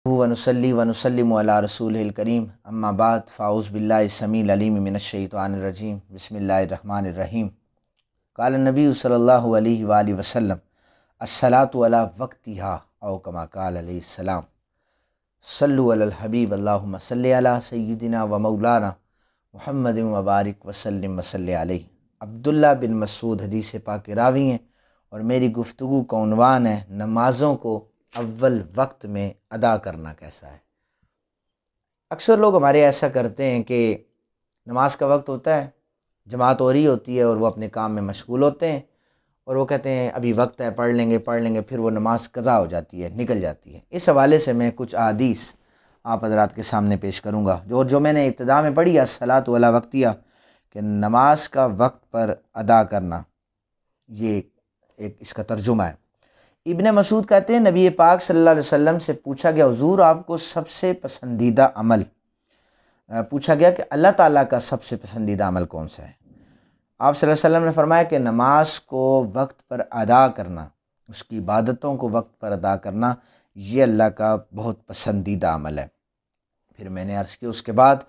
वनुसल्ली वनुसल्लिमु अला रसूलिल करीम अम्मा बाद फ़ाऊज़ बिल्लाहि समील अलीम मिनश शैतानिर रजीम बिस्मिल्लाहिर रहमानिर रहीम। क़ाल नबी सल्लल्लाहु अलैहि वसल्लम अस्सलातु अला वक्तिहा औ कमा क़ाल अलैहिस्सलाम सल्लु अलल हबीब अल्लाहुम्मा सल्लि अला सय्यिदिना व मौलाना मुहम्मदिन व बारिक वसल्लिम वसल्लि अलैहि। अब्दुल्ला बिन मसूद हदीस पाक के रावी हैं और मेरी गुफ्तगू का उन्वान है नमाज़ों को अव्वल वक्त में अदा करना कैसा है। अक्सर लोग हमारे ऐसा करते हैं कि नमाज का वक्त होता है, जमात हो रही होती है और वो अपने काम में मशगूल होते हैं और वो कहते हैं अभी वक्त है, पढ़ लेंगे, फिर वो नमाज कज़ा हो जाती है, निकल जाती है। इस हवाले से मैं कुछ अहादीस आप हज़रात के सामने पेश करूँगा जो मैंने इब्तिदा में पढ़ी अस्सलातु अला वक्तिहा कि नमाज का वक्त पर अदा करना, ये एक इसका तर्जुमा है। इब्ने मसूद कहते हैं नबी पाक सल्लल्लाहु अलैहि वसल्लम से पूछा गया हुजूर आपको सबसे पसंदीदा अमल, पूछा गया कि अल्लाह ताला का सबसे पसंदीदा अमल कौन सा है। आप सल्लल्लाहु अलैहि वसल्लम ने फरमाया कि नमाज को वक्त पर अदा करना, उसकी इबादतों को वक्त पर अदा करना, ये अल्लाह का बहुत पसंदीदा अमल है। फिर मैंने अर्ज़ की उसके बाद,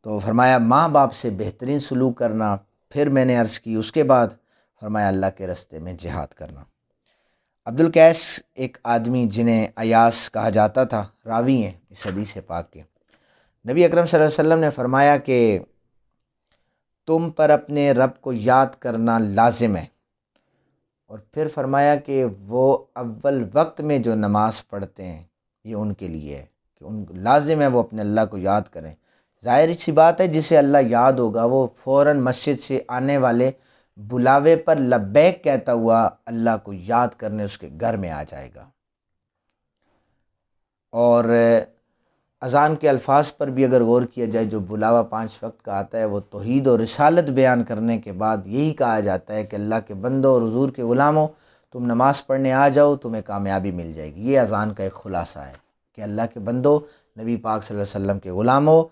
तो फरमाया माँ बाप से बेहतरीन सलूक करना। फिर मैंने अर्ज़ की उसके बाद, फरमाया अल्लाह के रस्ते में जिहाद करना। अब्दुल कैस एक आदमी जिन्हें अयास कहा जाता था, रावी हैं इस हदीस पाक के। नबी अकरम सल्लल्लाहु अलैहि वसल्लम ने फरमाया कि तुम पर अपने रब को याद करना लाजिम है, और फिर फरमाया कि वो अव्वल वक्त में जो नमाज़ पढ़ते हैं ये उनके लिए है कि उन लाजिम है वो अपने अल्लाह को याद करें। ज़ाहिर सी बात है जिसे अल्लाह याद होगा वो फ़ौरन मस्जिद से आने वाले बुलावे पर लब्बैक कहता हुआ अल्लाह को याद करने उसके घर में आ जाएगा। और अज़ान के अल्फाज पर भी अगर गौर किया जाए, जो बुलावा 5 वक्त का आता है वो तौहीद और रिसालत बयान करने के बाद यही कहा जाता है कि अल्लाह के बंदो और हुज़ूर के ग़ुलामों तुम नमाज़ पढ़ने आ जाओ, तुम्हें कामयाबी मिल जाएगी। ये अज़ान का एक ख़ुलासा है कि अल्लाह के बंदो, नबी पाक सल्लल्लाहु अलैहि वसल्लम के ग़ुलामों,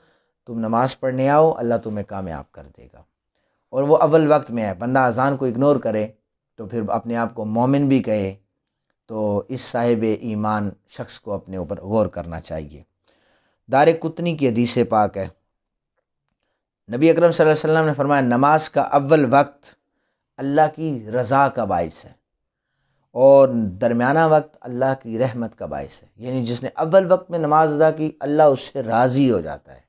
तुम नमाज़ पढ़ने आओ, अल्लाह तुम्हें कामयाब कर देगा। और वो अव्वल वक्त में है। बंदा अज़ान को इग्नोर करे तो फिर अपने आप को मोमिन भी कहे, तो इस साहिब ईमान शख्स को अपने ऊपर गौर करना चाहिए। दार कुतनी की हदीस पाक है, नबी अकरम सल्लल्लाहु अलैहि वसल्लम ने फरमाया नमाज का अव्वल वक्त अल्लाह की रज़ा का बाइस है और दरमियाना वक्त अल्लाह की रहमत का बाइस है। यानी जिसने अव्वल वक्त में नमाज अदा की अल्लाह उससे राज़ी हो जाता है,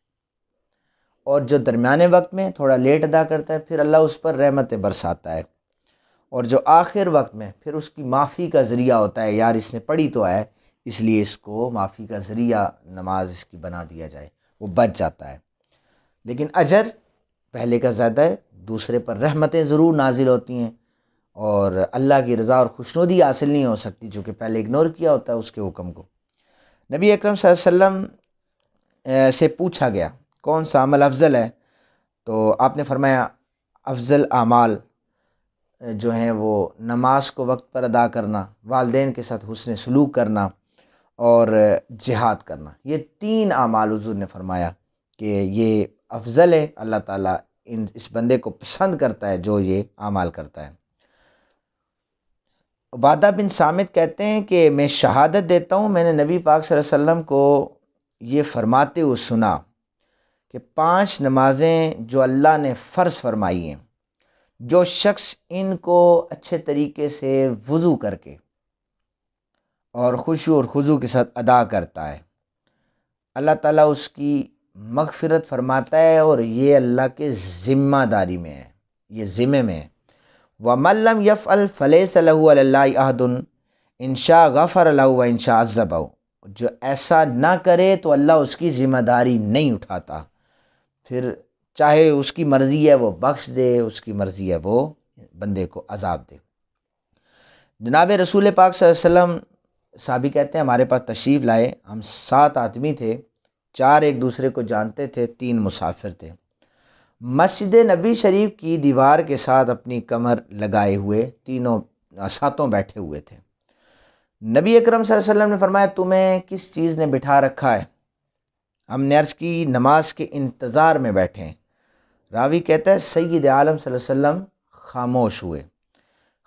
और जो दरमियाने वक्त में थोड़ा लेट अदा करता है फिर अल्लाह उस पर रहमतें बरसाता है, और जो आखिर वक्त में फिर उसकी माफ़ी का ज़रिया होता है। यार इसने पढ़ी तो है इसलिए इसको माफ़ी का ज़रिया नमाज इसकी बना दिया जाए, वो बच जाता है। लेकिन अजर पहले का ज़्यादा है, दूसरे पर रहमतें ज़रूर नाजिल होती हैं और अल्लाह की रज़ा और खुशनुदी हासिल नहीं हो सकती चूँकि पहले इग्नोर किया होता है उसके हुक्म को। नबी अकरम सल्लल्लाहु अलैहि वसल्लम से पूछा गया कौन सा अमल अफजल है, तो आपने फरमाया अफजल आमाल जो हैं वो नमाज को वक्त पर अदा करना, वालिदैन के साथ हुस्न सलूक करना और जिहाद करना। ये 3 आमाल हुज़ूर ने फरमाया कि ये अफजल है, अल्लाह ताला इस बंदे को पसंद करता है जो ये आमाल करता है। उबादा बिन सामित कहते हैं कि मैं शहादत देता हूँ मैंने नबी पाक सल्लल्लाहु अलैहि वसल्लम को ये फरमाते हुए सुना कि 5 नमाज़ें जो अल्लाह ने फ़र्ज़ फरमाई हैं, जो शख्स इनको अच्छे तरीके से वज़ू करके और खुशू और खुजू के साथ अदा करता है, अल्लाह ताला उसकी मग़फ़िरत फरमाता है और ये अल्लाह के ज़िम्मेदारी में है, ये ज़िम्मे में है। व मल्लम यफ़अल फ़लैस लहू अलल्लाहि अहदुन इंशा गफ़र लहू व इंशा अज़्ज़बहू, जो ऐसा ना करे तो अल्लाह उसकी ज़िम्मेदारी नहीं उठाता, फिर चाहे उसकी मर्ज़ी है वो बख्श दे, उसकी मर्ज़ी है वो बंदे को अज़ाब दे। जनाब रसूल पाक सल्लल्लाहु अलैहि वसल्लम साहबी कहते हैं हमारे पास तशरीफ़ लाए, हम 7 आदमी थे, 4 एक दूसरे को जानते थे, 3 मुसाफिर थे। मस्जिद नबी शरीफ की दीवार के साथ अपनी कमर लगाए हुए सातों बैठे हुए थे। नबी अकरम सल्लल्लाहु अलैहि वसल्लम ने फरमाया तुम्हें किस चीज़ ने बिठा रखा है? हमने अर्ज़ की नमाज के इंतज़ार में बैठे हैं। रावी कहता है सय्यद आलम सल्लल्लाहु अलैहि वसल्लम खामोश हुए,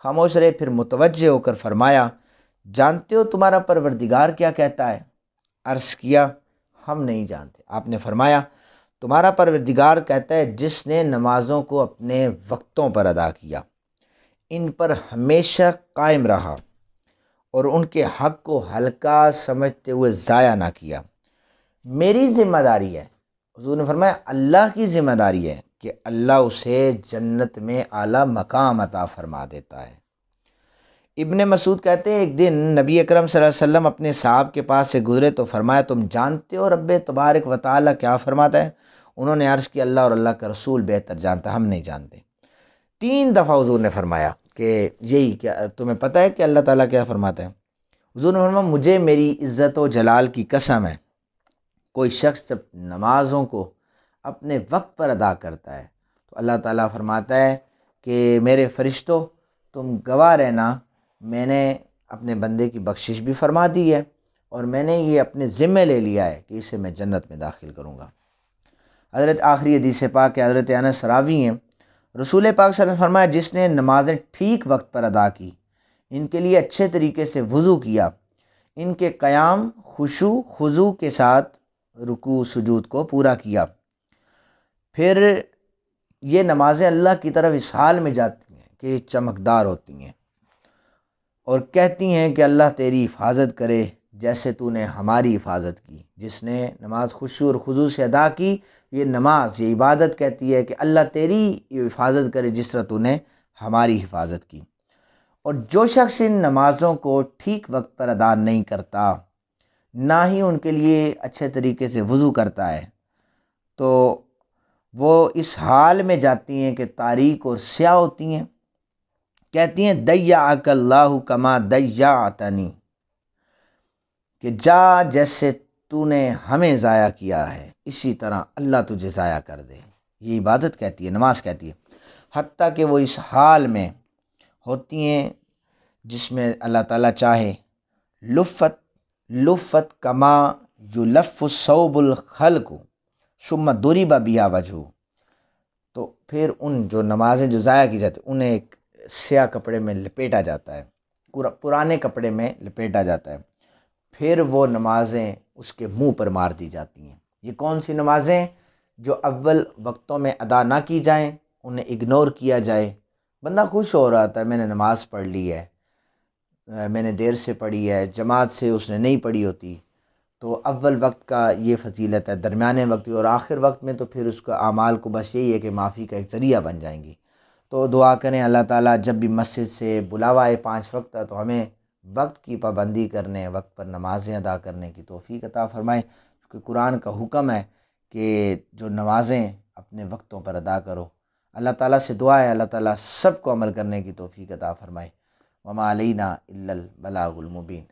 खामोश रहे, फिर मुतवज्जे होकर फरमाया जानते हो तुम्हारा परवरदिगार क्या कहता है? عرض کیا ہم نہیں جانتے۔ آپ نے فرمایا تمہارا پروردگار کہتا ہے جس نے نمازوں کو اپنے وقتوں پر ادا کیا، ان پر ہمیشہ قائم رہا اور ان کے حق کو ہلکا سمجھتے ہوئے ضائع نہ کیا، میری ذمہ داری ہے۔ حضور نے فرمایا اللہ کی ذمہ داری ہے کہ اللہ اسے جنت میں اعلیٰ مقام عطا فرما دیتا ہے۔ ابن مسعود کہتے ہیں ایک دن نبی اکرم صلی اللہ علیہ وسلم اپنے صحاب کے پاس سے گزرے تو فرمایا تم جانتے ہو رب تبارک و تعالیٰ کیا فرماتا ہے؟ انہوں نے عرض کی اللہ اور اللہ کا رسول بہتر جانتا، ہم نہیں جانتے۔ 3 دفعہ حضور نے فرمایا کہ یہی کیا تمہیں پتہ ہے کہ اللہ تعالیٰ کیا فرماتا ہے؟ حضور نے فرمایا مجھے میری عزت و جلال کی قسم ہے، کوئی شخص جب نمازوں کو اپنے وقت پر ادا کرتا ہے تو اللہ تعالیٰ فرماتا ہے کہ میرے فرشتوں تم گواہ رہنا، میں نے اپنے بندے کی بخشش بھی فرما دی ہے اور میں نے یہ اپنے ذمہ لے لیا ہے کہ اسے میں جنت میں داخل کروں گا۔ حضرت آخری حدیث پاک کہ حضرت انس راوی ہیں، رسول پاک صلی اللہ علیہ وسلم نے فرمایا جس نے نمازیں ٹھیک وقت پر ادا کی، ان کے لیے اچھے طریقے سے وضو کیا، ان کے قیام خشوع خضوع کے ساتھ رکوع سجود کو پورا کیا، پھر یہ نمازیں اللہ کی طرف اس حال میں جاتی ہیں کہ چمکدار ہوتی ہیں اور کہتی ہیں کہ اللہ تیری حفاظت کرے جیسے تو نے ہماری حفاظت کی۔ جس نے نماز خشوع اور خضوع سے ادا کی، یہ نماز یہ عبادت کہتی ہے کہ اللہ تیری حفاظت کرے جس طرح تو نے ہماری حفاظت کی۔ اور جو شخص ان نمازوں کو ٹھیک وقت پر ادا نہیں کرتا، نہ ہی ان کے لیے اچھے طریقے سے وضو کرتا ہے، تو وہ اس حال میں جاتی ہیں کہ تاریک اور سیاہ ہوتی ہیں۔ کہتی ہیں دیعک اللہ کما دیعتنی، کہ جا جیسے تو نے ہمیں ضائع کیا ہے اسی طرح اللہ تجھے ضائع کر دے۔ یہ عبادت کہتی ہے، نماز کہتی ہے، حتیٰ کہ وہ اس حال میں ہوتی ہیں جس میں اللہ تعالیٰ چاہے لفت کما یلف الثوب الخلق ثم ضرب بہا وجہ، تو پھر ان جو نمازیں جو ضائع کی جاتی انہیں ایک سیاہ کپڑے میں لپیٹا جاتا ہے، پرانے کپڑے میں لپیٹا جاتا ہے، پھر وہ نمازیں اس کے منہ پر مار دی جاتی ہیں۔ یہ کون سی نمازیں؟ جو اول وقتوں میں ادا نہ کی جائیں، انہیں اگنور کیا جائے۔ بندہ خوش ہو رہا تھا میں نے نماز پڑھ لی ہے، میں نے دیر سے پڑھی ہے، جماعت سے اس نے نہیں پڑھی ہوتی، تو اول وقت کا یہ فضیلت ہے، درمیانے وقت اور آخر وقت میں تو پھر اس کا اعمال کو بس یہی ہے کہ معافی کا ایک ذریعہ بن جائیں گی۔ تو دعا کریں اللہ تعالیٰ جب بھی مسجد سے بلاوا آئے 5 وقت تو ہمیں وقت کی پابندی کرنے، وقت پر نمازیں ادا کرنے کی توفیق عطا فرمائے، کیونکہ قرآن کا حکم ہے کہ جو نمازیں اپنے وقتوں پر ادا کرو۔ اللہ تعالیٰ سے دعا ہے اللہ تعالیٰ سب کو عمل کرنے کی توفیق عطا فرمائے۔ وما علینا الا البلاغ المبین۔